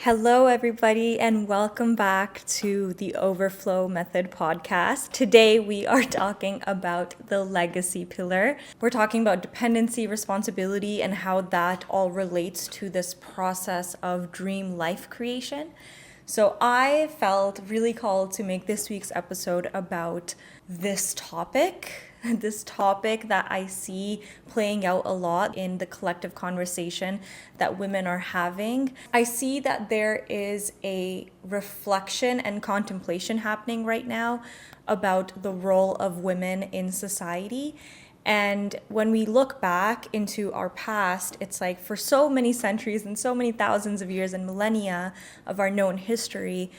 Hello, everybody, and welcome back to the Overflow Method Podcast. Today, we are talking about the legacy pillar. We're talking about dependency, responsibility, and how that all relates to this process of dream life creation. So I felt really called to make this week's episode about this topic that I see playing out a lot in the collective conversation that women are having. I see that there is a reflection and contemplation happening right now about the role of women in society. And when we look back into our past, it's like for so many centuries and so many thousands of years and millennia of our known history,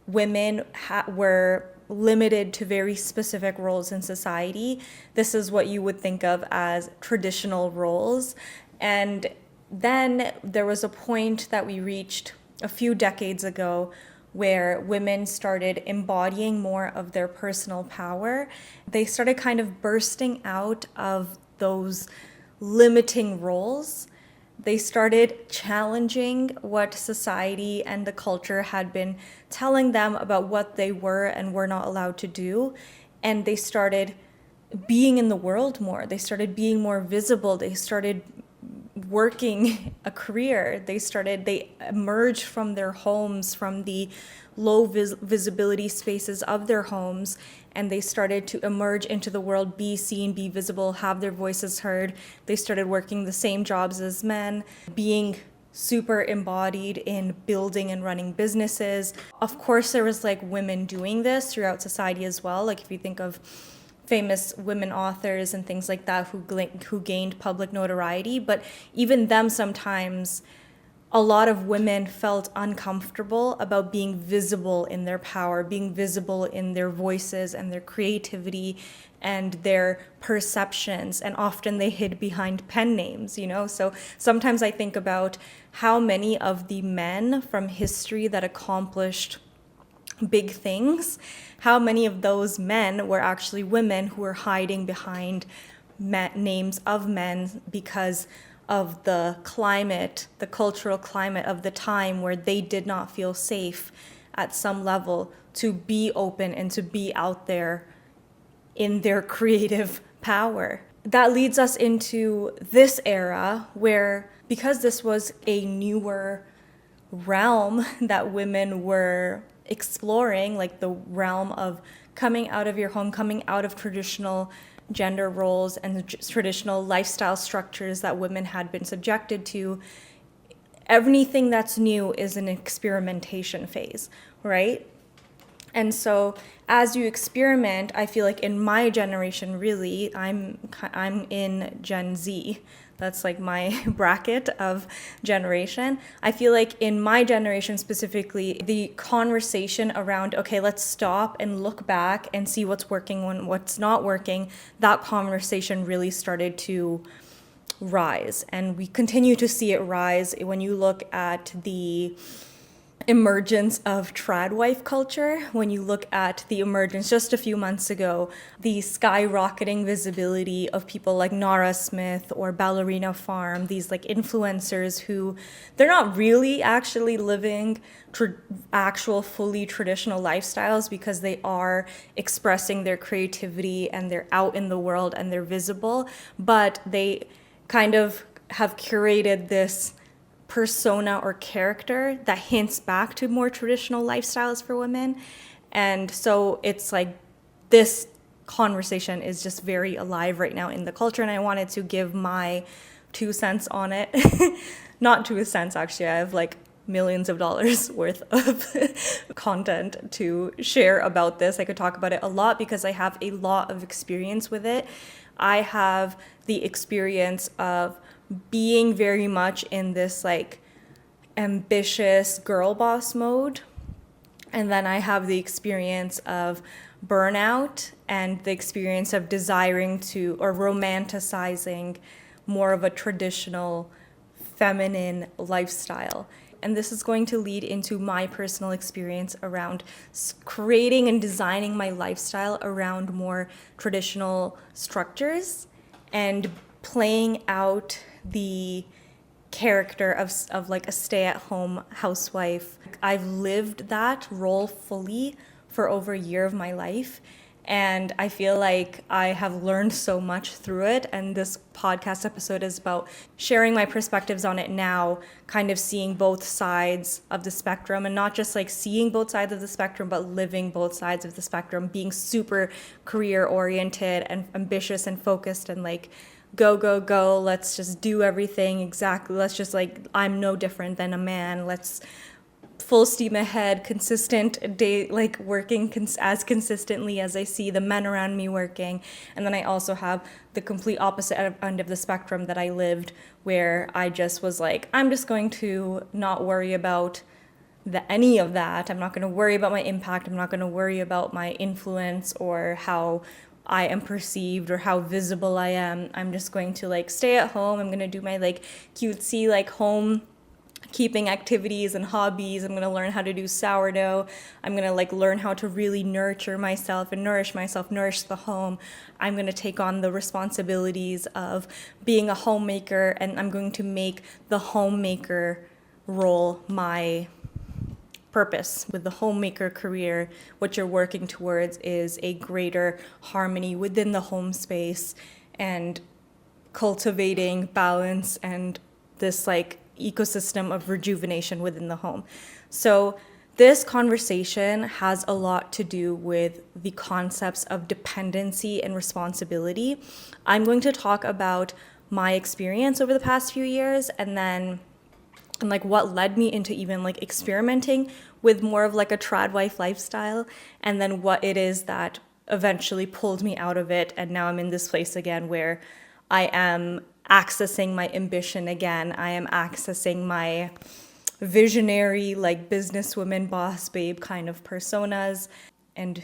women were limited to very specific roles in society. This is what you would think of as traditional roles. And then there was a point that we reached a few decades ago where women started embodying more of their personal power. They started kind of bursting out of those limiting roles. They started challenging what society and the culture had been telling them about what they were and were not allowed to do. And they started being in the world more. They started being more visible. They started working a career. They emerged from their homes, from the low visibility spaces of their homes, and they started to emerge into the world, be seen, be visible, have their voices heard. They started working the same jobs as men, being super embodied in building and running businesses. Of course, there was like women doing this throughout society as well. Like if you think of famous women authors and things like that who gained public notoriety, but even them sometimes, a lot of women felt uncomfortable about being visible in their power, being visible in their voices and their creativity and their perceptions. And often they hid behind pen names, So sometimes I think about how many of the men from history that accomplished big things, how many of those men were actually women who were hiding behind names of men because of the climate, the cultural climate of the time where they did not feel safe at some level to be open and to be out there in their creative power. That leads us into this era where, because this was a newer realm that women were exploring, like the realm of coming out of your home, coming out of traditional gender roles and traditional lifestyle structures that women had been subjected to. Anything that's new is an experimentation phase, right? And so as you experiment, I feel like in my generation, really, I'm in Gen Z. That's like my bracket of generation. I feel like in my generation specifically, the conversation around, okay, let's stop and look back and see what's working and what's not working, that conversation really started to rise. And we continue to see it rise when you look at the emergence of trad wife culture, when you look at the emergence just a few months ago, the skyrocketing visibility of people like Nara Smith or Ballerina Farm, these like influencers who they're not really actually living actual fully traditional lifestyles because they are expressing their creativity and they're out in the world and they're visible, but they kind of have curated this persona or character that hints back to more traditional lifestyles for women. And so it's like this conversation is just very alive right now in the culture, and I wanted to give my 2 cents on it. Not 2 cents, actually. I have like millions of dollars worth of content to share about this. I could talk about it a lot because I have a lot of experience with it. I have the experience of being very much in this like ambitious girl boss mode. And then I have the experience of burnout and the experience of desiring to or romanticizing more of a traditional feminine lifestyle. And this is going to lead into my personal experience around creating and designing my lifestyle around more traditional structures and playing out the character of like a stay-at-home housewife. I've lived that role fully for over a year of my life, and I feel like I have learned so much through it, and this podcast episode is about sharing my perspectives on it now, kind of seeing both sides of the spectrum, and not just like seeing both sides of the spectrum, but living both sides of the spectrum, being super career oriented and ambitious and focused and like go, go, go, let's just do everything exactly. Let's just like, I'm no different than a man. Let's full steam ahead, consistent day, like working as consistently as I see the men around me working. And then I also have the complete opposite end of the spectrum that I lived, where I just was like, I'm just going to not worry about any of that. I'm not going to worry about my impact. I'm not going to worry about my influence or how I am perceived or how visible I am. I'm just going to like stay at home. I'm going to do my like cutesy like home keeping activities and hobbies. I'm going to learn how to do sourdough. I'm going to like learn how to really nurture myself and nourish the home. I'm going to take on the responsibilities of being a homemaker, and I'm going to make the homemaker role my purpose. With the homemaker career, what you're working towards is a greater harmony within the home space and cultivating balance and this like ecosystem of rejuvenation within the home. So this conversation has a lot to do with the concepts of dependency and responsibility. I'm going to talk about my experience over the past few years, and like what led me into even like experimenting with more of like a trad wife lifestyle, and then what it is that eventually pulled me out of it. And now I'm in this place again where I am accessing my ambition again. I am accessing my visionary, like businesswoman, boss babe kind of personas, and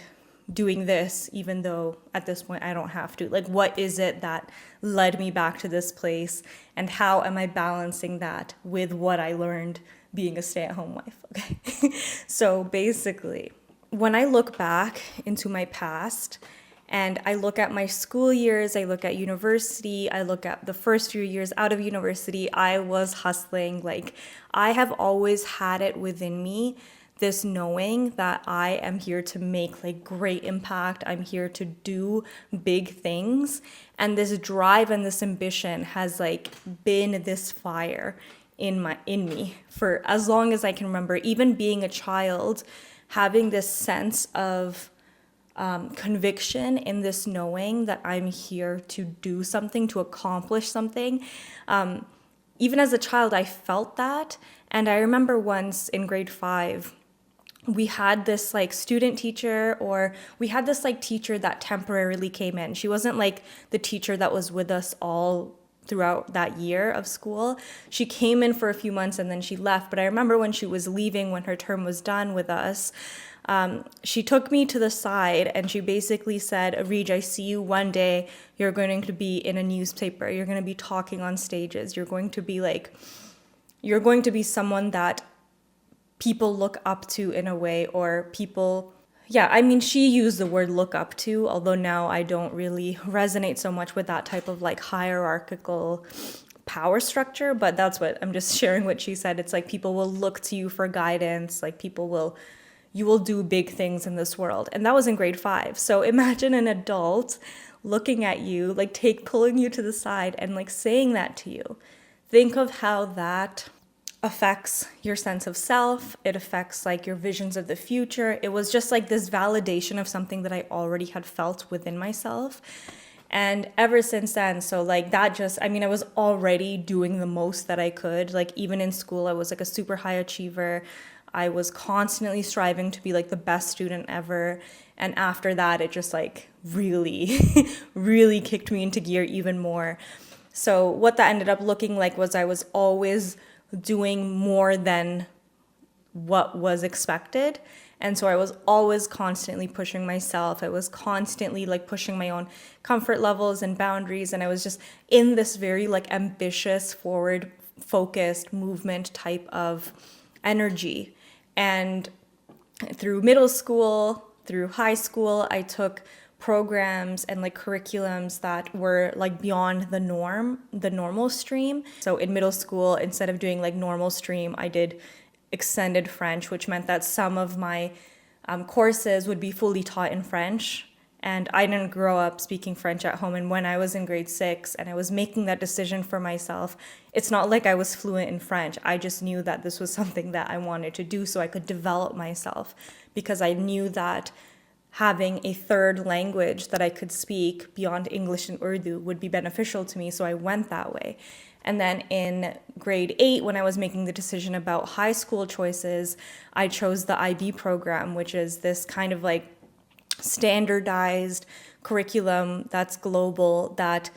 doing this even though at this point I don't have to. Like, what is it that led me back to this place, and how am I balancing that with what I learned being a stay-at-home wife? Okay. So basically, when I look back into my past and I look at my school years, I look at university, I look at the first few years out of university, I was hustling. Like, I have always had it within me, this knowing that I am here to make like great impact. I'm here to do big things. And this drive and this ambition has like been this fire in me for as long as I can remember. Even being a child, having this sense of conviction in this knowing that I'm here to do something, to accomplish something. Even as a child, I felt that. And I remember once in grade 5, we had this like student teacher, or we had this like teacher that temporarily came in. She wasn't like the teacher that was with us all throughout that year of school. She came in for a few months and then she left. But I remember when she was leaving, when her term was done with us, she took me to the side and she basically said, Areege, I see you one day, you're going to be in a newspaper, you're going to be talking on stages, you're going to be someone that people look up to in a way, or people, she used the word look up to, although now I don't really resonate so much with that type of like hierarchical power structure, but that's what I'm just sharing what she said. It's like people will look to you for guidance, like you will do big things in this world. And that was in grade 5. So imagine an adult looking at you, like pulling you to the side and like saying that to you. Think of how that affects your sense of self. It affects like your visions of the future. It was just like this validation of something that I already had felt within myself. And ever since then, so like that I was already doing the most that I could. Like even in school, I was like a super high achiever. I was constantly striving to be like the best student ever. And after that, it just like really, really kicked me into gear even more. So what that ended up looking like was I was always doing more than what was expected. And so I was always constantly pushing myself. I was constantly like pushing my own comfort levels and boundaries. And I was just in this very like ambitious, forward focused movement type of energy. And through middle school, through high school, I took programs and like curriculums that were like beyond the normal stream. So in middle school, instead of doing like normal stream, I did extended French, which meant that some of my courses would be fully taught in French. And I didn't grow up speaking French at home. And when I was in grade 6 and I was making that decision for myself, it's not like I was fluent in French. I just knew that this was something that I wanted to do so I could develop myself, because I knew that having a third language that I could speak beyond English and Urdu would be beneficial to me. So I went that way. And then in grade 8, when I was making the decision about high school choices, I chose the IB program, which is this kind of like standardized curriculum that's global, that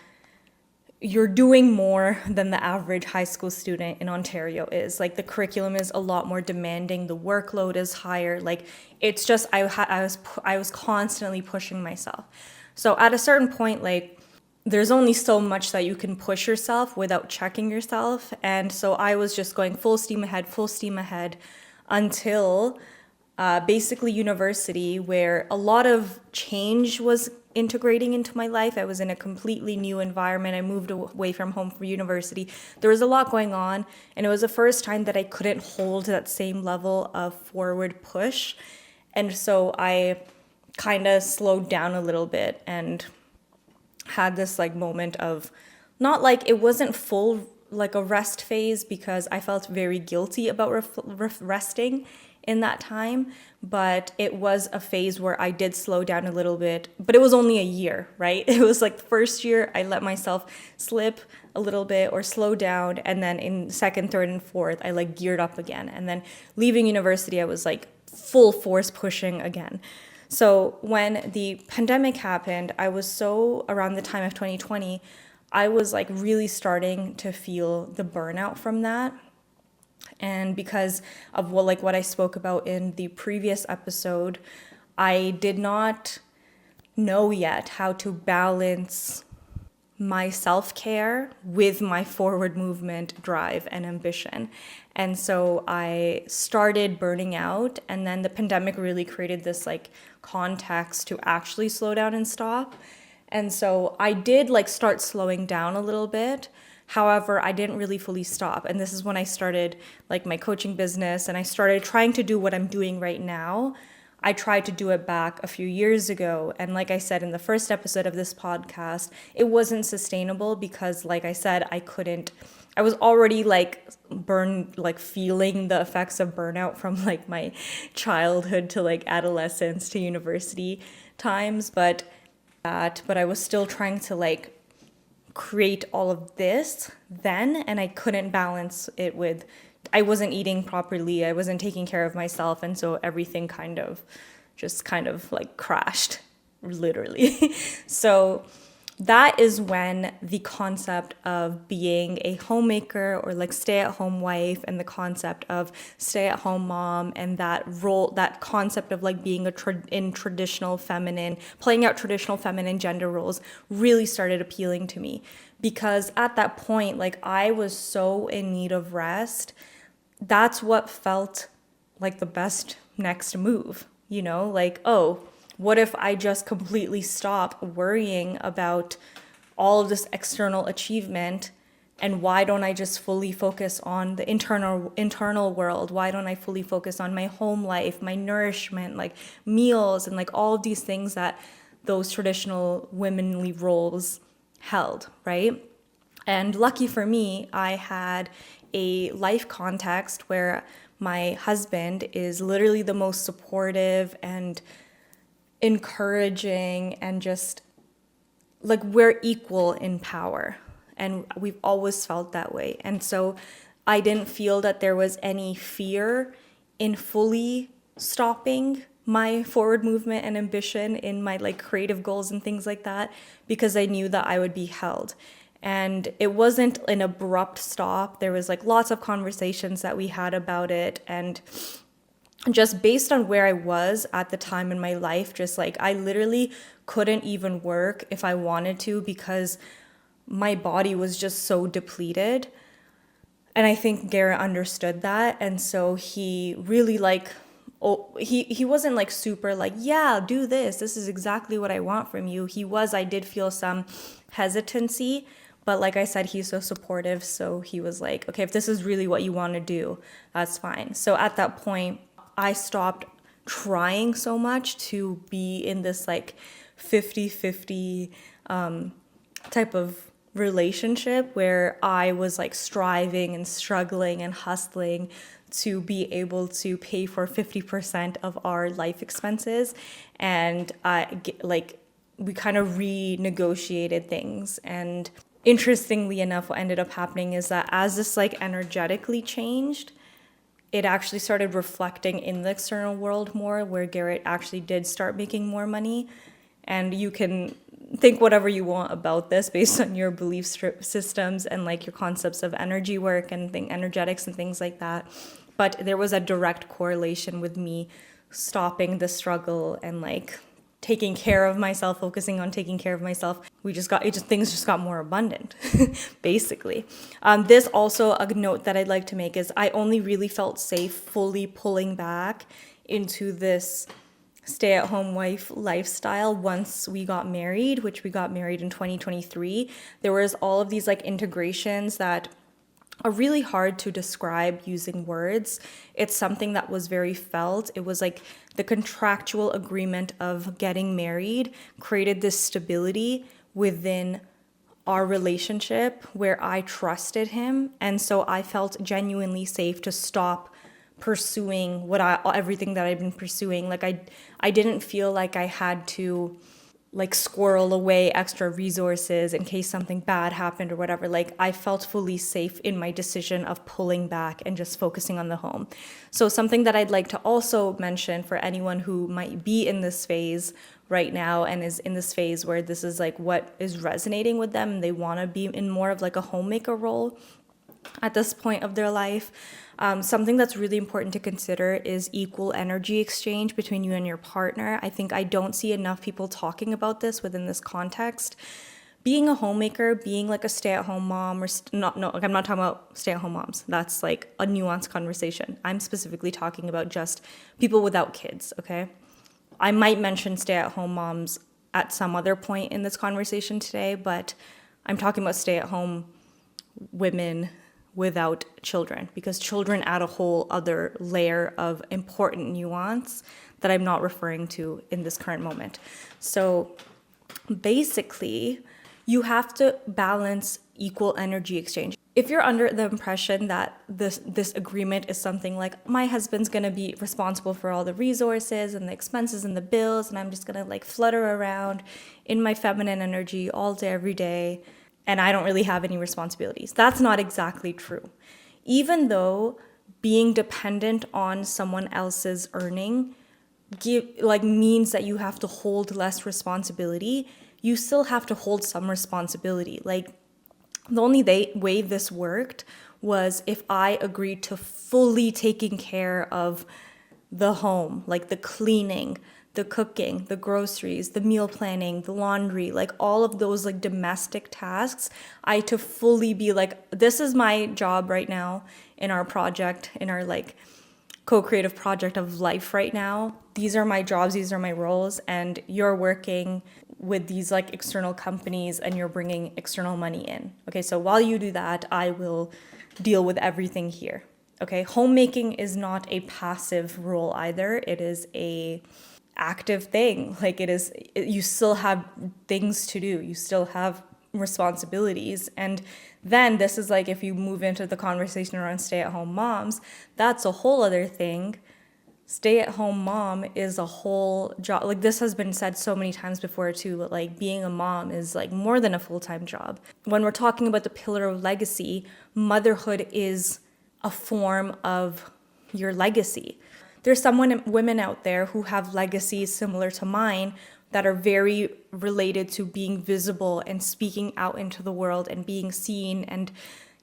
you're doing more than the average high school student in Ontario is. Like the curriculum is a lot more demanding, the workload is higher. Like it's just I was constantly pushing myself. So at a certain point, like there's only so much that you can push yourself without checking yourself. And so I was just going full steam ahead until basically university, where a lot of change was integrating into my life. I was in a completely new environment. I moved away from home for university. There was a lot going on, and it was the first time that I couldn't hold that same level of forward push. And so I kind of slowed down a little bit and had this like moment of, not like it wasn't full like a rest phase, because I felt very guilty about resting in that time, but it was a phase where I did slow down a little bit, but it was only a year, right? It was like the first year I let myself slip a little bit or slow down, and then in second, third, and fourth, I like geared up again. And then leaving university, I was like full force pushing again. So when the pandemic happened, I was so, around the time of 2020, I was like really starting to feel the burnout from that. And because of what I spoke about in the previous episode, I did not know yet how to balance my self-care with my forward movement, drive, and ambition. And so I started burning out, and then the pandemic really created this like context to actually slow down and stop. And so I did like start slowing down a little bit. However, I didn't really fully stop. And this is when I started like my coaching business, and I started trying to do what I'm doing right now. I tried to do it back a few years ago. And like I said in the first episode of this podcast, it wasn't sustainable because, like I said, I was already like feeling the effects of burnout from like my childhood to like adolescence to university times. But I was still trying to like create all of this then, and I couldn't balance it with, I wasn't eating properly, I wasn't taking care of myself, and so everything kind of like crashed, literally. So that is when the concept of being a homemaker or like stay-at-home wife, and the concept of stay-at-home mom, and that role, that concept of like being in traditional feminine, playing out traditional feminine gender roles, really started appealing to me. Because at that point, like I was so in need of rest. That's what felt like the best next move, like, oh, what if I just completely stop worrying about all of this external achievement, and why don't I just fully focus on the internal world? Why don't I fully focus on my home life, my nourishment, like meals, and like all of these things that those traditional womanly roles held, right? And lucky for me, I had a life context where my husband is literally the most supportive and encouraging, and just like we're equal in power, and we've always felt that way. And so I didn't feel that there was any fear in fully stopping my forward movement and ambition in my like creative goals and things like that, because I knew that I would be held. And it wasn't an abrupt stop. There was like lots of conversations that we had about it, and just based on where I was at the time in my life, just like I literally couldn't even work if I wanted to, because my body was just so depleted. And I think Garrett understood that. And so he really like oh, he wasn't like super like, yeah, do this is exactly what I want from you. I did feel some hesitancy, but like I said, he's so supportive. So he was like, okay, if this is really what you want to do, that's fine. So at that point, I stopped trying so much to be in this like 50-50 type of relationship where I was like striving and struggling and hustling to be able to pay for 50% of our life expenses. And we kind of renegotiated things. And interestingly enough, what ended up happening is that as this like energetically changed, it actually started reflecting in the external world more, where Garrett actually did start making more money. And you can think whatever you want about this based on your belief systems and like your concepts of energy work and energetics and things like that. But there was a direct correlation with me stopping the struggle and like taking care of myself, focusing on taking care of myself. Things just got more abundant, basically. This also a note that I'd like to make is I only really felt safe fully pulling back into this stay-at-home wife lifestyle once we got married, which we got married in 2023. There was all of these like integrations that are really hard to describe using words. It's something that was very felt. It was like the contractual agreement of getting married created this stability within our relationship where I trusted him. And so I felt genuinely safe to stop pursuing everything that I've been pursuing. Like I didn't feel like I had to like squirrel away extra resources in case something bad happened or whatever. Like I felt fully safe in my decision of pulling back and just focusing on the home. So something that I'd like to also mention for anyone who might be in this phase right now and is in this phase where this is like what is resonating with them and they want to be in more of like a homemaker role at this point of their life. Something that's really important to consider is equal energy exchange between you and your partner. I don't see enough people talking about this within this context. Being a homemaker, being like a stay-at-home mom, I'm not talking about stay-at-home moms. That's like a nuanced conversation. I'm specifically talking about just people without kids, okay? I might mention stay-at-home moms at some other point in this conversation today, but I'm talking about stay-at-home women without children, because children add a whole other layer of important nuance that I'm not referring to in this current moment. So basically, you have to balance equal energy exchange. If you're under the impression that this agreement is something like, my husband's gonna be responsible for all the resources and the expenses and the bills, and I'm just gonna like flutter around in my feminine energy all day, every day, and I don't really have any responsibilities. That's not exactly true. Even though being dependent on someone else's earning means that you have to hold less responsibility, you still have to hold some responsibility. Like the only way this worked was if I agreed to fully taking care of the home, like the cleaning, the cooking, the groceries, the meal planning, the laundry, like all of those like domestic tasks, I to fully be like, this is my job right now in our project, in our like co-creative project of life right now. These are my jobs, these are my roles, and you're working with these like external companies and you're bringing external money in. Okay, so while you do that, I will deal with everything here. Okay, homemaking is not a passive role either. It is a active thing. Like you still have things to do. You still have responsibilities. And then this is like, if you move into the conversation around stay-at-home moms, that's a whole other thing. Stay-at-home mom is a whole job. Like this has been said so many times before too, but like being a mom is like more than a full-time job. When we're talking about the pillar of legacy, motherhood is a form of your legacy. There's women out there who have legacies similar to mine that are very related to being visible and speaking out into the world and being seen and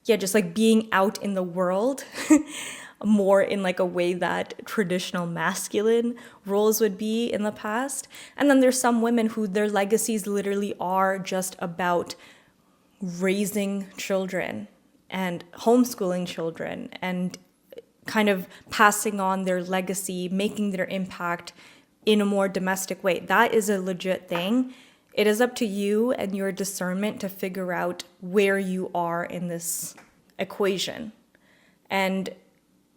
just like being out in the world more in like a way that traditional masculine roles would be in the past. And then there's some women who their legacies literally are just about raising children and homeschooling children and kind of passing on their legacy, making their impact in a more domestic way. That is a legit thing. It is up to you and your discernment to figure out where you are in this equation. And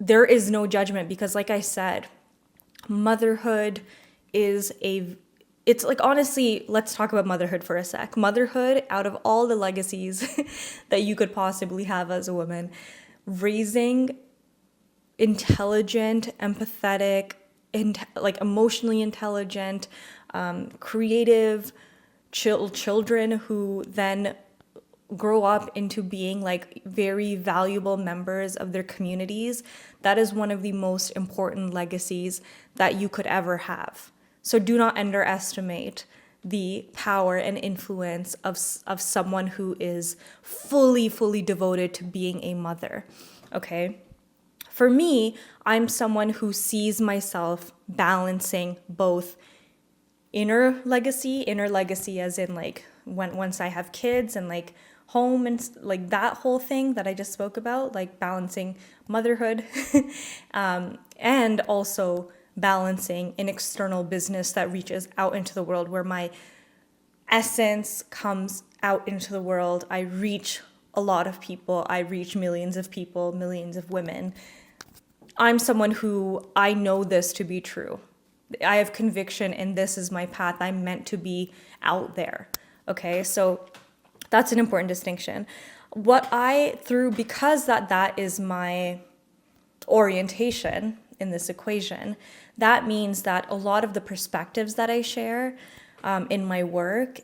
there is no judgment because, like I said, motherhood it's like, honestly, let's talk about motherhood for a sec. Motherhood, out of all the legacies that you could possibly have as a woman, raising intelligent, empathetic, like emotionally intelligent, creative children who then grow up into being like very valuable members of their communities, that is one of the most important legacies that you could ever have. So do not underestimate the power and influence of someone who is fully devoted to being a mother, okay? For me, I'm someone who sees myself balancing both inner legacy as in like once I have kids and like home and like that whole thing that I just spoke about, like balancing motherhood and also balancing an external business that reaches out into the world where my essence comes out into the world. I reach a lot of people. I reach millions of people, millions of women. I'm someone who I know this to be true. I have conviction and this is my path. I'm meant to be out there. Okay, so that's an important distinction. Because that is my orientation in this equation, that means that a lot of the perspectives that I share in my work,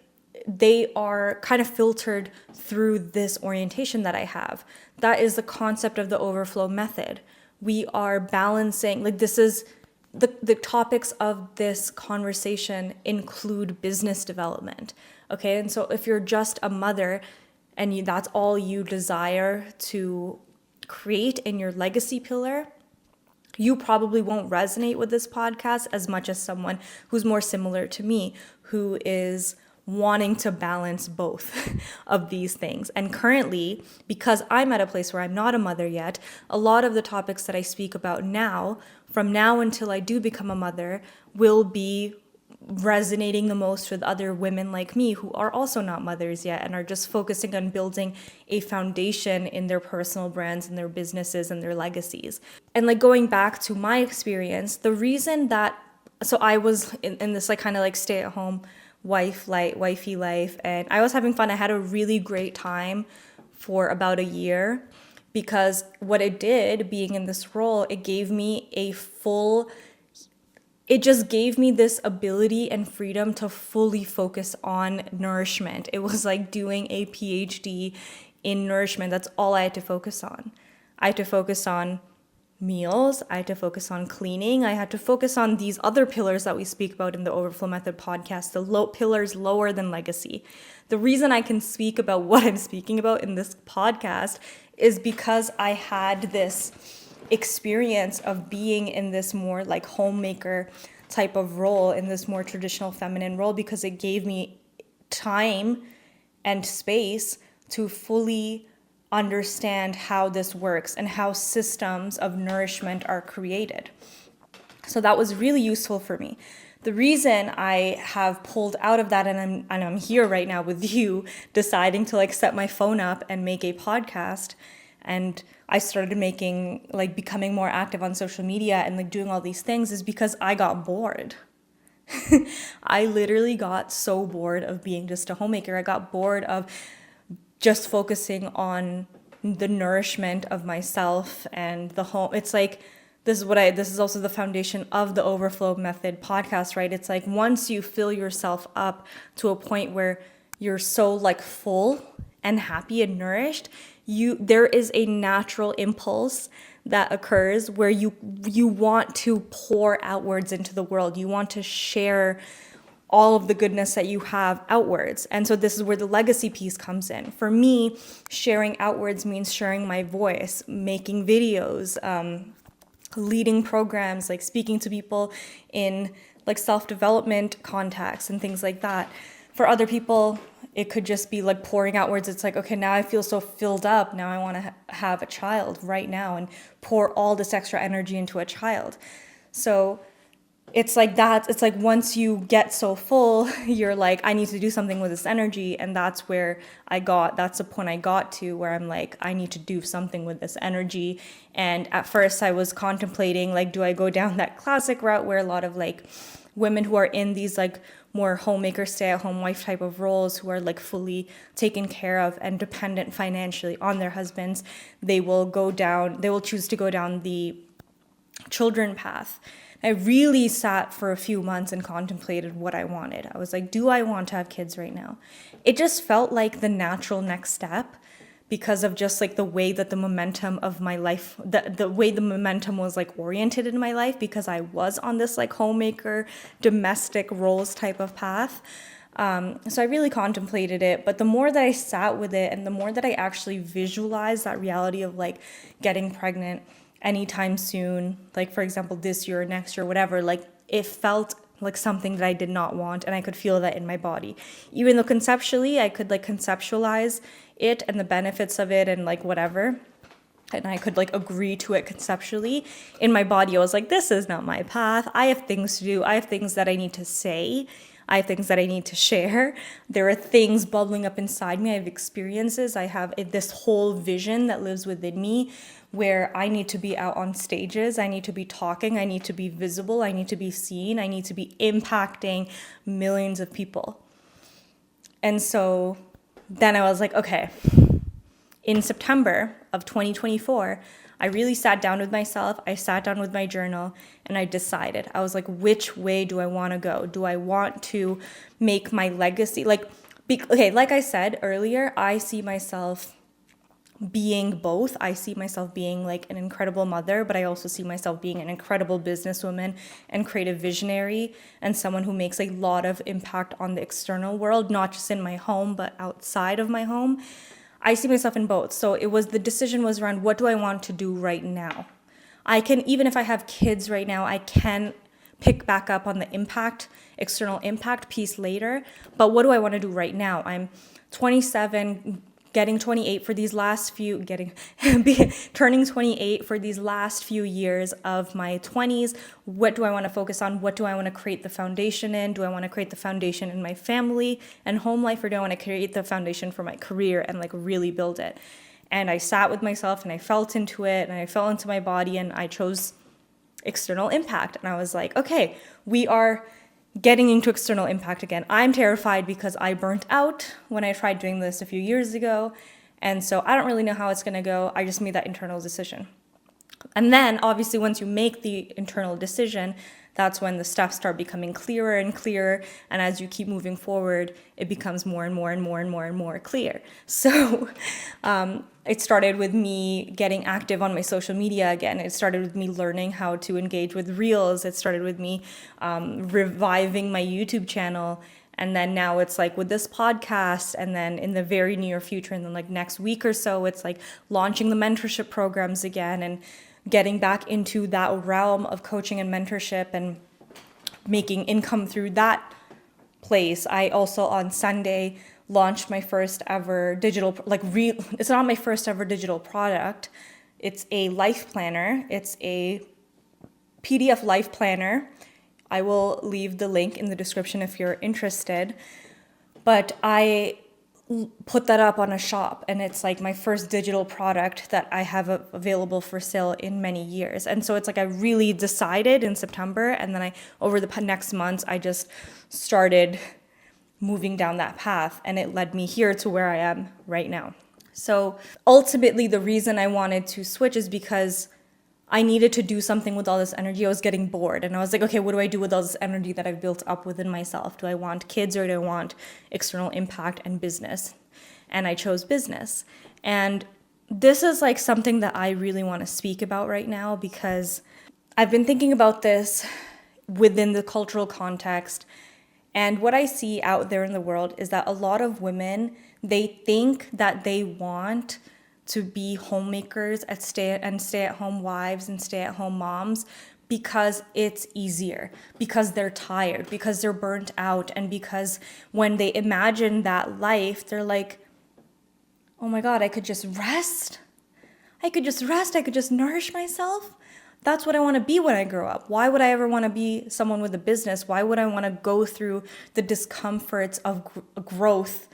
they are kind of filtered through this orientation that I have. That is the concept of the overflow method. We are balancing, like this is, the topics of this conversation include business development, okay? And so if you're just a mother and that's all you desire to create in your legacy pillar, you probably won't resonate with this podcast as much as someone who's more similar to me, who is wanting to balance both of these things. And currently, because I'm at a place where I'm not a mother yet, a lot of the topics that I speak about now, from now until I do become a mother, will be resonating the most with other women like me who are also not mothers yet and are just focusing on building a foundation in their personal brands and their businesses and their legacies. And like going back to my experience, the reason that, so I was in this like kind of like stay-at-home wifey life, and I was having fun. I had a really great time for about a year because what it did, being in this role, it just gave me this ability and freedom to fully focus on nourishment. It was like doing a PhD in nourishment. That's all I had to focus on. I had to focus on meals. I had to focus on cleaning. I had to focus on these other pillars that we speak about in the Overflow Method podcast, the pillars lower than legacy. The reason I can speak about what I'm speaking about in this podcast is because I had this experience of being in this more like homemaker type of role, in this more traditional feminine role, because it gave me time and space to fully understand how this works and how systems of nourishment are created. So that was really useful for me. The reason I have pulled out of that and I'm here right now with you deciding to like set my phone up and make a podcast, and I started becoming more active on social media and like doing all these things, is because I got bored. I literally got so bored of being just a homemaker. I got bored of just focusing on the nourishment of myself and the home. It's like, this is also the foundation of the Overflow Method podcast, right? It's like once you fill yourself up to a point where you're so like full and happy and nourished, there is a natural impulse that occurs where you want to pour outwards into the world. You want to share all of the goodness that you have outwards. And so this is where the legacy piece comes in. For me, sharing outwards means sharing my voice, making videos, leading programs, like speaking to people in like self-development contexts and things like that. For other people, it could just be like pouring outwards. It's like, okay, now I feel so filled up. Now I want to have a child right now and pour all this extra energy into a child. So it's like that. It's like once you get so full, you're like, I need to do something with this energy. And that's the point I got to where I'm like, I need to do something with this energy. And at first I was contemplating, like, do I go down that classic route where a lot of like women who are in these like more homemaker, stay-at-home wife type of roles, who are like fully taken care of and dependent financially on their husbands, they will choose to go down the children path. I really sat for a few months and contemplated what I wanted. I was like, do I want to have kids right now? It just felt like the natural next step because of just like the way that the momentum of my life, the way the momentum was like oriented in my life, because I was on this like homemaker, domestic roles type of path. So I really contemplated it, but the more that I sat with it and the more that I actually visualized that reality of like getting pregnant anytime soon, like for example, this year or next year, whatever, like it felt like something that I did not want, and I could feel that in my body. Even though conceptually I could like conceptualize it and the benefits of it and like whatever, and I could like agree to it conceptually, in my body I was like, this is not my path. I have things to do. I have things that I need to say. I have things that I need to share. There are things bubbling up inside me. I have experiences. I have this whole vision that lives within me where I need to be out on stages. I need to be talking. I need to be visible. I need to be seen. I need to be impacting millions of people. And so then I was like, okay, in September of 2024, I really sat down with myself. I sat down with my journal and I decided. I was like, which way do I want to go? Do I want to make my legacy? Like I said earlier, I see myself being both. I see myself being like an incredible mother, but I also see myself being an incredible businesswoman and creative visionary and someone who makes a lot of impact on the external world, not just in my home, but outside of my home. I see myself in both. So the decision was around, what do I want to do right now? I can, even if I have kids right now, I can pick back up on the external impact piece later. But what do I want to do right now? I'm 27, getting 28 for these last few, turning 28 for these last few years of my 20s. What do I want to focus on? What do I want to create the foundation in? Do I want to create the foundation in my family and home life, or do I want to create the foundation for my career and like really build it? And I sat with myself and I felt into it and I fell into my body and I chose external impact. And I was like, okay, we are getting into external impact again. I'm terrified because I burnt out when I tried doing this a few years ago. And so I don't really know how it's going to go. I just made that internal decision. And then obviously once you make the internal decision, that's when the steps start becoming clearer and clearer. And as you keep moving forward, it becomes more and more and more and more and more clear. So it started with me getting active on my social media again. It started with me learning how to engage with reels. It started with me reviving my YouTube channel. And then now it's like with this podcast, and then in the very near future, and then like next week or so, it's like launching the mentorship programs again and getting back into that realm of coaching and mentorship and making income through that place. I also on Sunday launched my first ever digital, it's not my first ever digital product. It's a life planner. It's a PDF life planner. I will leave the link in the description if you're interested. But I put that up on a shop, and it's like my first digital product that I have available for sale in many years. And so it's like I really decided in September, and then over the next months, I just started moving down that path, and it led me here to where I am right now. So ultimately, the reason I wanted to switch is because I needed to do something with all this energy. I was getting bored, and I was like, okay, what do I do with all this energy that I've built up within myself? Do I want kids, or do I want external impact and business? And I chose business. And this is like something that I really want to speak about right now, because I've been thinking about this within the cultural context. And what I see out there in the world is that a lot of women, they think that they want to be homemakers and stay-at-home wives and stay-at-home moms, because it's easier, because they're tired, because they're burnt out, and because when they imagine that life, they're like, oh my God, I could just rest. I could just nourish myself. That's what I want to be when I grow up. Why would I ever want to be someone with a business? Why would I want to go through the discomforts of growth,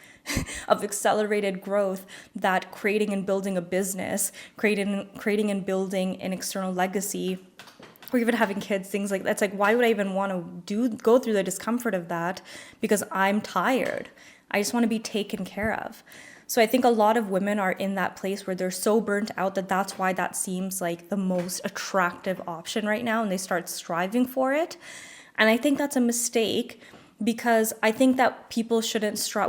of accelerated growth, that creating and building a business, creating and building an external legacy, or even having kids, things like that. It's like, why would I even want to go through the discomfort of that? Because I'm tired. I just want to be taken care of. So I think a lot of women are in that place where they're so burnt out that that's why that seems like the most attractive option right now, and they start striving for it. And I think that's a mistake, because I think that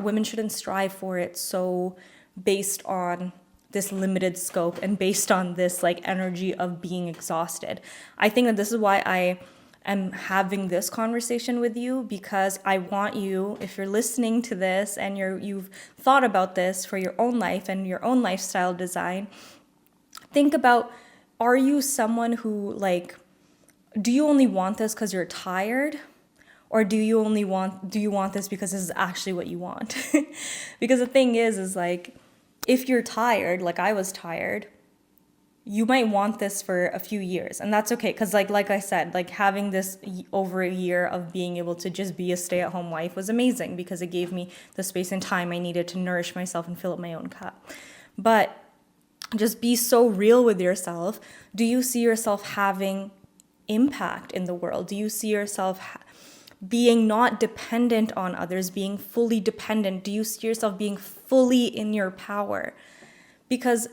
women shouldn't strive for it so based on this limited scope and based on this like energy of being exhausted. I think that this is why I am having this conversation with you, because I want you, if you're listening to this and you've thought about this for your own life and your own lifestyle design, think about, are you someone who like, do you only want this because you're tired? Or do you want this because this is actually what you want? Because the thing is like, if you're tired, like I was tired, you might want this for a few years, and that's okay. Because like I said, like having this over a year of being able to just be a stay-at-home wife was amazing, because it gave me the space and time I needed to nourish myself and fill up my own cup. But just be so real with yourself. Do you see yourself having impact in the world? Do you see yourself being not dependent on others, being fully dependent? Do you see yourself being fully in your power? Because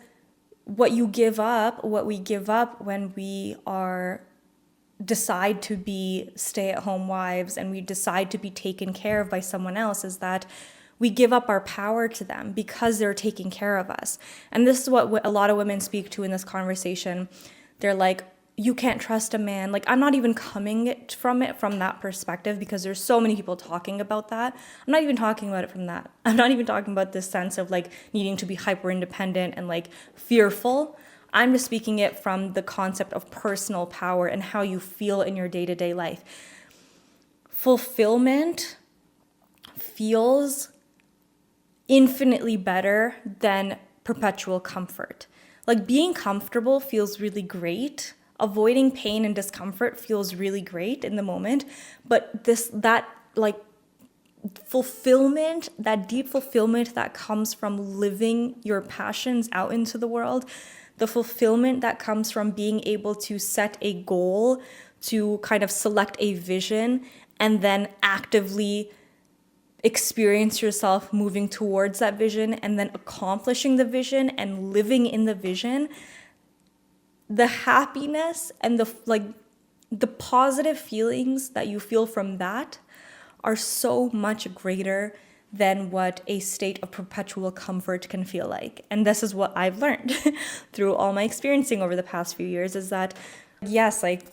what we give up when we decide to be stay-at-home wives and we decide to be taken care of by someone else, is that we give up our power to them because they're taking care of us. And this is what a lot of women speak to in this conversation. They're like, you can't trust a man. Like, I'm not even coming from that perspective, because there's so many people talking about that. I'm not even talking about it from that. I'm not even talking about this sense of like needing to be hyper independent and like fearful. I'm just speaking it from the concept of personal power and how you feel in your day-to-day life. Fulfillment feels infinitely better than perpetual comfort. Like, being comfortable feels really great. Avoiding pain and discomfort feels really great in the moment, but that fulfillment, that deep fulfillment that comes from living your passions out into the world, the fulfillment that comes from being able to set a goal, to kind of select a vision, and then actively experience yourself moving towards that vision and then accomplishing the vision and living in the vision. The happiness and the positive feelings that you feel from that are so much greater than what a state of perpetual comfort can feel like. And this is what I've learned through all my experiencing over the past few years, is that yes, like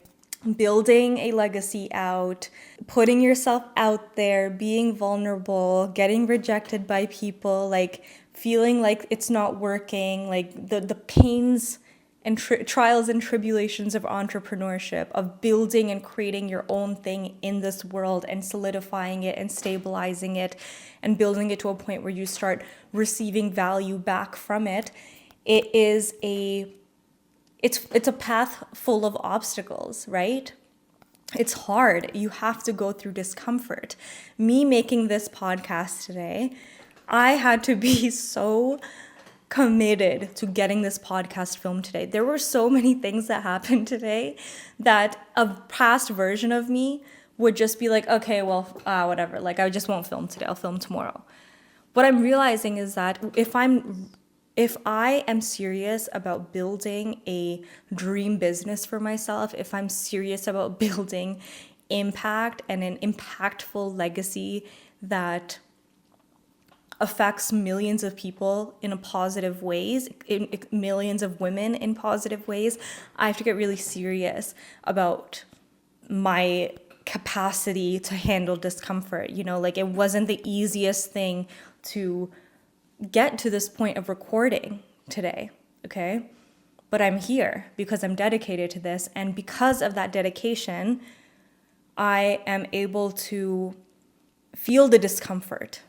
building a legacy out, putting yourself out there, being vulnerable, getting rejected by people, like feeling like it's not working, like the pains and trials and tribulations of entrepreneurship, of building and creating your own thing in this world and solidifying it and stabilizing it and building it to a point where you start receiving value back from it. It's a path full of obstacles, right? It's hard. You have to go through discomfort. Me making this podcast today, I had to be so committed to getting this podcast filmed today. There were so many things that happened today that a past version of me would just be like, okay, well, whatever. Like, I just won't film today. I'll film tomorrow. What I'm realizing is that if I am serious about building a dream business for myself, if I'm serious about building impact and an impactful legacy that affects millions of people in a positive ways, millions of women in positive ways, I have to get really serious about my capacity to handle discomfort. You know, like, it wasn't the easiest thing to get to this point of recording today, okay? but I'm here because I'm dedicated to this. And because of that dedication, I am able to feel the discomfort.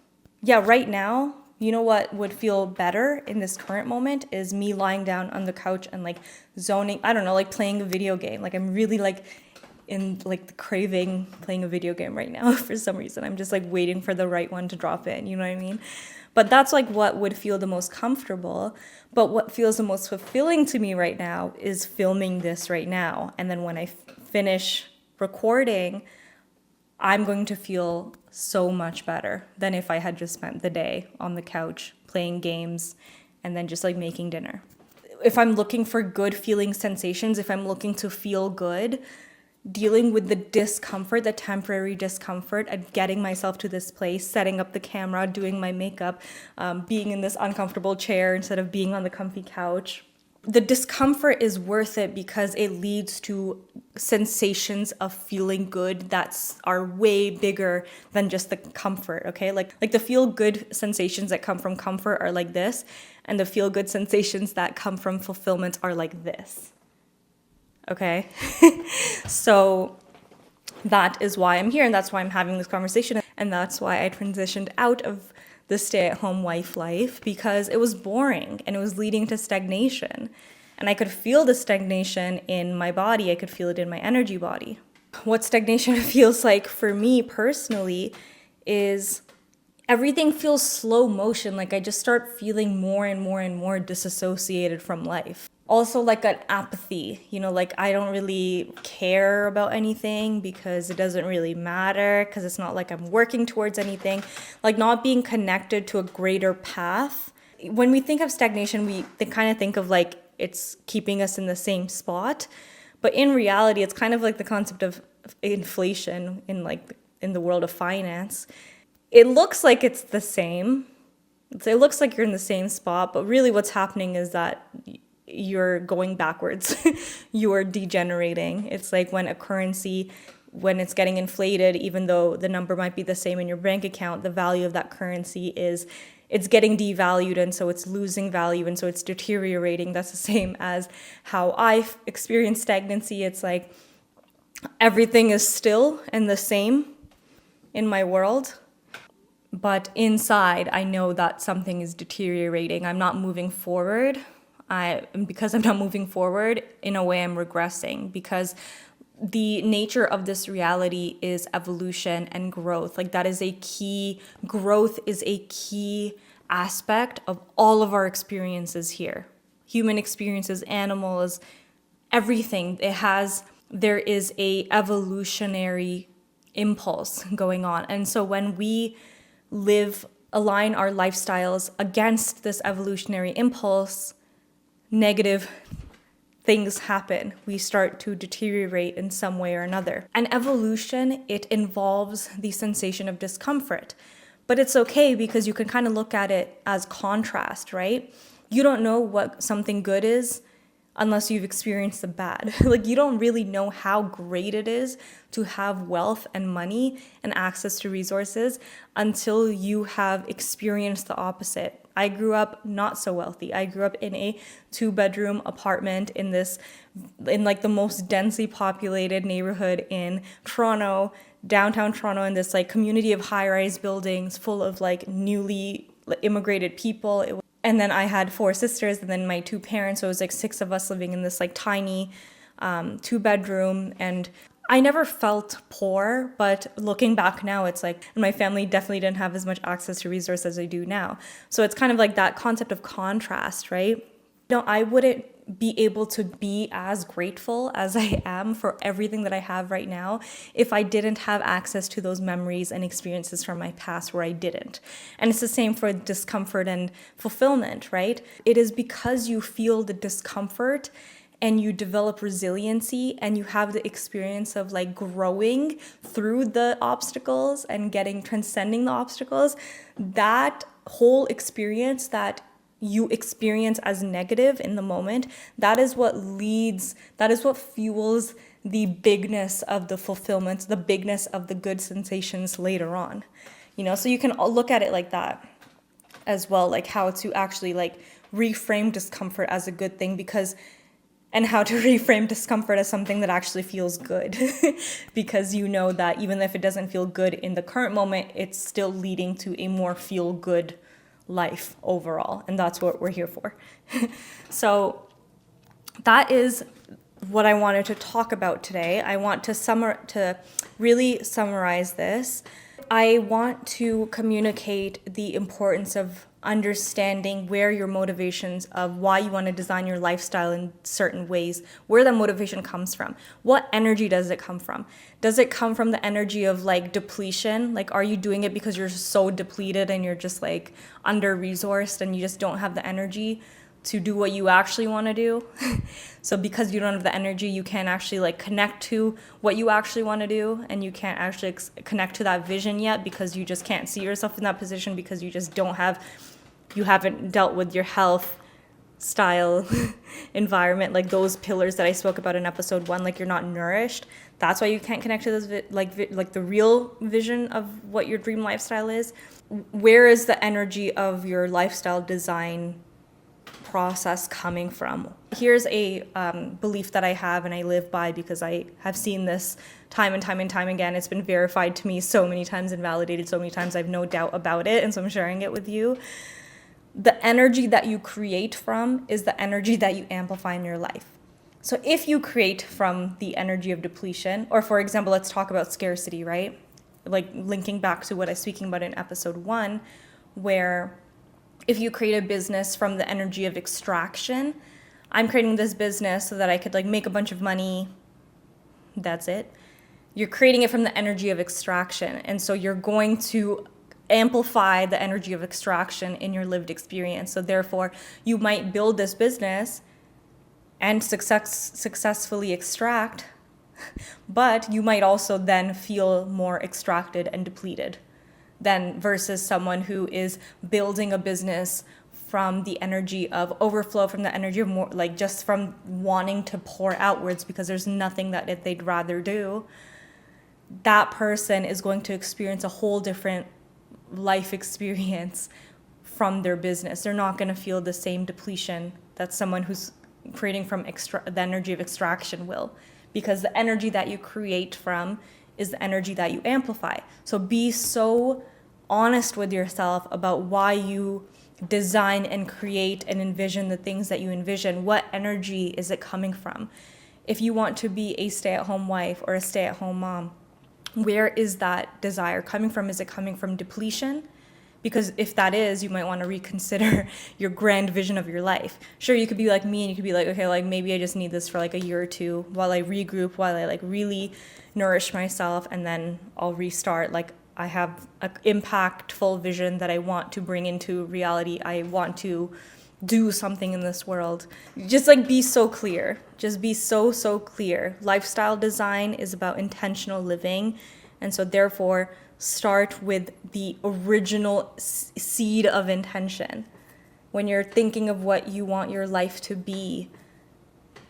Yeah, right now, you know what would feel better in this current moment is me lying down on the couch and like zoning, I don't know, like playing a video game. Like I'm really like in like the craving playing a video game right now for some reason. I'm just like waiting for the right one to drop in, you know what I mean? But that's like what would feel the most comfortable. But what feels the most fulfilling to me right now is filming this right now. And then when I finish recording, I'm going to feel so much better than if I had just spent the day on the couch playing games and then just like making dinner. If I'm looking for good feeling sensations, if I'm looking to feel good, dealing with the discomfort, the temporary discomfort of getting myself to this place, setting up the camera, doing my makeup, being in this uncomfortable chair instead of being on the comfy couch. The discomfort is worth it because it leads to sensations of feeling good that are way bigger than just the comfort, okay? Like the feel good sensations that come from comfort are like this, and the feel good sensations that come from fulfillment are like this. Okay? So that is why I'm here, and that's why I'm having this conversation, and that's why I transitioned out of the stay-at-home wife life, because it was boring and it was leading to stagnation. And I could feel the stagnation in my body. I could feel it in my energy body. What stagnation feels like for me personally is everything feels slow motion. Like I just start feeling more and more and more disassociated from life. Also like an apathy, you know, like I don't really care about anything because it doesn't really matter, because it's not like I'm working towards anything, like not being connected to a greater path. When we think of stagnation, we kind of think of like it's keeping us in the same spot. But in reality, it's kind of like the concept of inflation in the world of finance. It looks like it's the same. It looks like you're in the same spot, but really what's happening is that you're going backwards. You're degenerating. It's like when a currency, when it's getting inflated, even though the number might be the same in your bank account, the value of that currency it's getting devalued, and so it's losing value, and so it's deteriorating. That's the same as how I've experienced stagnancy. It's like everything is still and the same in my world, but inside I know that something is deteriorating. I'm not moving forward. Because I'm not moving forward, in a way I'm regressing, because the nature of this reality is evolution and growth. Like that is growth is a key aspect of all of our experiences here. Human experiences, animals, everything. There is a evolutionary impulse going on. And so when we align our lifestyles against this evolutionary impulse, negative things happen. We start to deteriorate in some way or another. And evolution, it involves the sensation of discomfort. But it's okay because you can kind of look at it as contrast, right? You don't know what something good is unless you've experienced the bad. Like you don't really know how great it is to have wealth and money and access to resources until you have experienced the opposite. I grew up not so wealthy. I grew up in a 2-bedroom apartment in like the most densely populated neighborhood in Toronto, downtown Toronto, in this like community of high-rise buildings full of like newly immigrated people. And then I had 4 sisters and then my 2 parents. So it was like 6 of us living in this like tiny 2-bedroom. And I never felt poor, but looking back now, it's like my family definitely didn't have as much access to resources as I do now. So it's kind of like that concept of contrast, right? I wouldn't be able to be as grateful as I am for everything that I have right now if I didn't have access to those memories and experiences from my past where I didn't. And it's the same for discomfort and fulfillment, right? It is because you feel the discomfort and you develop resiliency and you have the experience of like growing through the obstacles and transcending the obstacles, that whole experience that you experience as negative in the moment, that is what fuels the bigness of the fulfillment, the bigness of the good sensations later on. You know, so you can look at it like that as well, like how to actually like reframe discomfort as a good thing, because and how to reframe discomfort as something that actually feels good. Because you know that even if it doesn't feel good in the current moment, it's still leading to a more feel good life overall. And that's what we're here for. So that is what I wanted to talk about today. I want to really summarize this. I want to communicate the importance of understanding where your motivations of why you want to design your lifestyle in certain ways, where the motivation comes from. What energy does it come from? Does it come from the energy of like depletion? Like, are you doing it because you're so depleted and you're just like under-resourced and you just don't have the energy to do what you actually want to do? So because you don't have the energy, you can't actually like connect to what you actually want to do, and you can't actually connect to that vision yet because you just can't see yourself in that position because you just you haven't dealt with your health, style, environment, like those pillars that I spoke about in episode 1, like you're not nourished. That's why you can't connect to this like the real vision of what your dream lifestyle is. Where is the energy of your lifestyle design process coming from? Here's a belief that I have and I live by because I have seen this time and time again. It's been verified to me so many times and validated so many times. I have no doubt about it, and so I'm sharing it with you. The energy that you create from is the energy that you amplify in your life. So if you create from the energy of depletion, or for example, let's talk about scarcity, right? Like linking back to what I was speaking about in episode 1, where if you create a business from the energy of extraction, I'm creating this business so that I could like make a bunch of money. That's it. You're creating it from the energy of extraction. And so you're going to amplify the energy of extraction in your lived experience. So therefore, you might build this business and successfully extract, but you might also then feel more extracted and depleted than versus someone who is building a business from the energy of overflow, from the energy of more like just from wanting to pour outwards because there's nothing that they'd rather do. That person is going to experience a whole different life experience from their business. They're not going to feel the same depletion that someone who's creating from the energy of extraction will, because the energy that you create from is the energy that you amplify. So be so honest with yourself about why you design and create and envision the things that you envision. What energy is it coming from? If you want to be a stay-at-home wife or a stay-at-home mom, where is that desire coming from? Is it coming from depletion? Because if that is, you might want to reconsider your grand vision of your life. Sure, you could be like me and you could be like, okay, like maybe I just need this for like a year or two while I regroup, while I like really nourish myself, and then I'll restart. Like I have an impactful vision that I want to bring into reality. I want to do something in this world. Just like be so clear. Just be so clear. Lifestyle design is about intentional living. And so therefore, start with the original seed of intention. When you're thinking of what you want your life to be,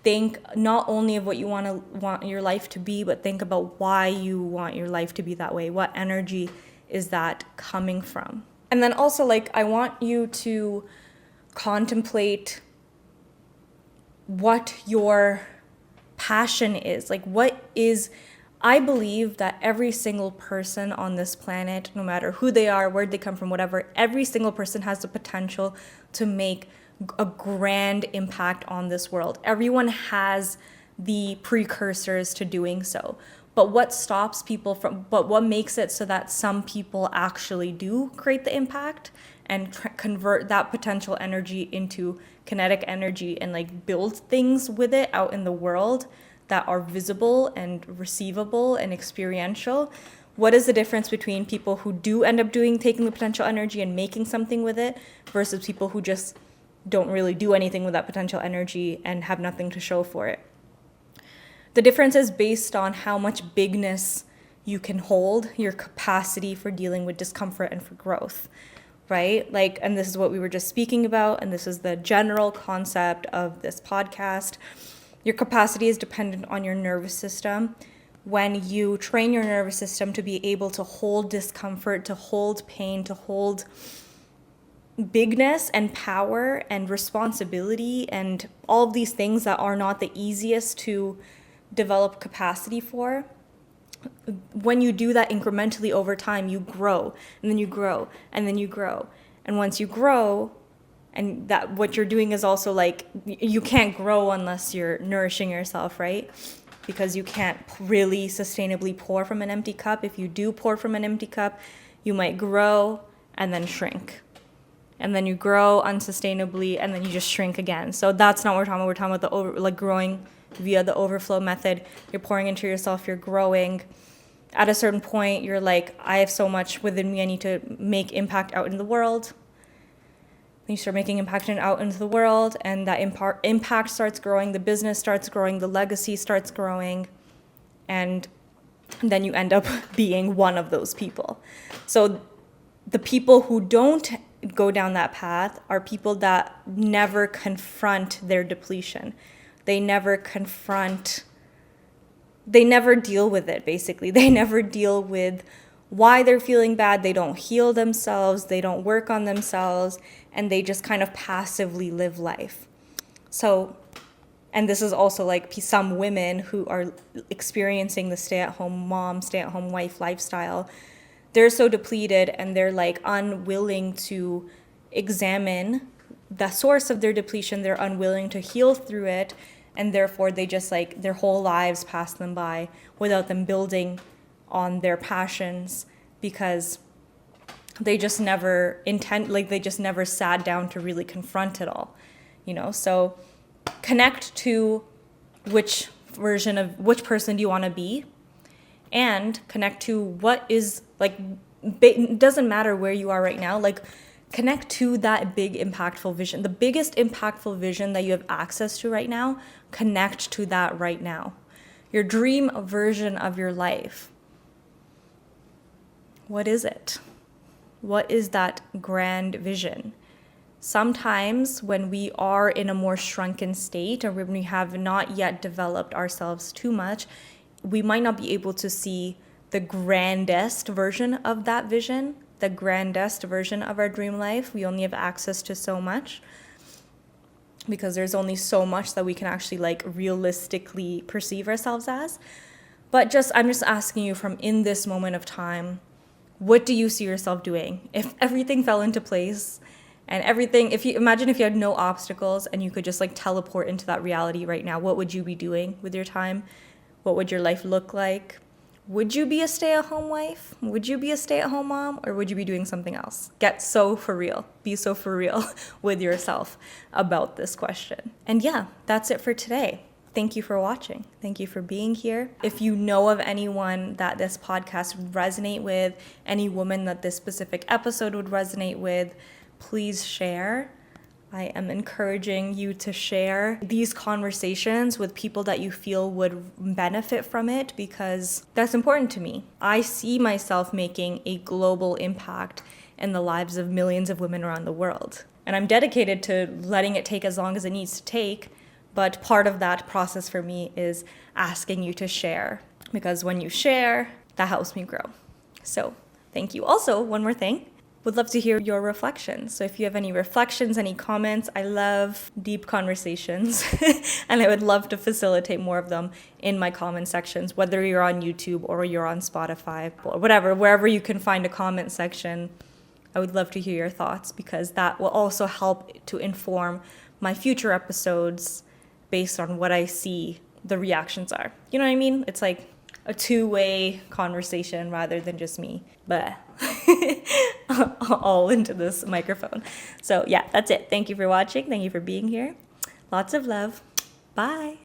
think not only of what you want your life to be, but think about why you want your life to be that way. What energy is that coming from? And then also, like, I want you to contemplate what your passion is. Like, I believe that every single person on this planet, no matter who they are, where they come from, whatever, every single person has the potential to make a grand impact on this world. Everyone has the precursors to doing so. But what makes it so that some people actually do create the impact and convert that potential energy into kinetic energy and like build things with it out in the world that are visible and receivable and experiential? What is the difference between people who do end up taking the potential energy and making something with it versus people who just don't really do anything with that potential energy and have nothing to show for it? The difference is based on how much bigness you can hold, your capacity for dealing with discomfort and for growth, right? Like, and this is what we were just speaking about, and this is the general concept of this podcast. Your capacity is dependent on your nervous system. When you train your nervous system to be able to hold discomfort, to hold pain, to hold bigness and power and responsibility and all of these things that are not the easiest to develop capacity for, when you do that incrementally over time, you grow, and then you grow, and then you grow. And once you grow, and that what you're doing is also like, you can't grow unless you're nourishing yourself, right? Because you can't really sustainably pour from an empty cup. If you do pour from an empty cup, you might grow and then shrink. And then you grow unsustainably and then you just shrink again. So that's not what we're talking about. We're talking about the growing via the overflow method. You're pouring into yourself, you're growing. At a certain point, you're like, I have so much within me, I need to make impact out in the world. Then you start making impact out into the world, and that impact starts growing, the business starts growing, the legacy starts growing, and then you end up being one of those people. So the people who don't go down that path are people that never confront their depletion. They never deal with it, basically. They never deal with why they're feeling bad. They don't heal themselves. They don't work on themselves. And they just kind of passively live life. So, and this is also like some women who are experiencing the stay-at-home mom, stay-at-home wife lifestyle. They're so depleted and they're like unwilling to examine the source of their depletion. They're unwilling to heal through it. And therefore, they just like their whole lives pass them by without them building on their passions, because they just never they just never sat down to really confront it all, you know? So connect to which person do you want to be, and connect to what is like, it doesn't matter where you are right now, like connect to that big impactful vision, the biggest impactful vision that you have access to right now. Connect to that right now. Your dream version of your life. What is it? What is that grand vision? Sometimes when we are in a more shrunken state, or when we have not yet developed ourselves too much, we might not be able to see the grandest version of that vision, the grandest version of our dream life. We only have access to so much, because there's only so much that we can actually like realistically perceive ourselves as. But I'm just asking you, from in this moment of time, what do you see yourself doing? If everything fell into place and everything, imagine if you had no obstacles and you could just like teleport into that reality right now, what would you be doing with your time? What would your life look like? Would you be a stay-at-home wife? Would you be a stay-at-home mom? Or would you be doing something else? Get so for real. Be so for real with yourself about this question. And yeah, that's it for today. Thank you for watching. Thank you for being here. If you know of anyone that this podcast would resonate with, any woman that this specific episode would resonate with, please share. I am encouraging you to share these conversations with people that you feel would benefit from it, because that's important to me. I see myself making a global impact in the lives of millions of women around the world. And I'm dedicated to letting it take as long as it needs to take. But part of that process for me is asking you to share, because when you share, that helps me grow. So thank you. Also, one more thing. Would love to hear your reflections. So if you have any reflections, any comments, I love deep conversations and I would love to facilitate more of them in my comment sections, whether you're on YouTube or you're on Spotify or whatever, wherever you can find a comment section. I would love to hear your thoughts, because that will also help to inform my future episodes based on what I see the reactions are. You know what I mean? It's like a two-way conversation rather than just me, but all into this microphone. So yeah, that's it. Thank you for watching. Thank you for being here. Lots of love. Bye.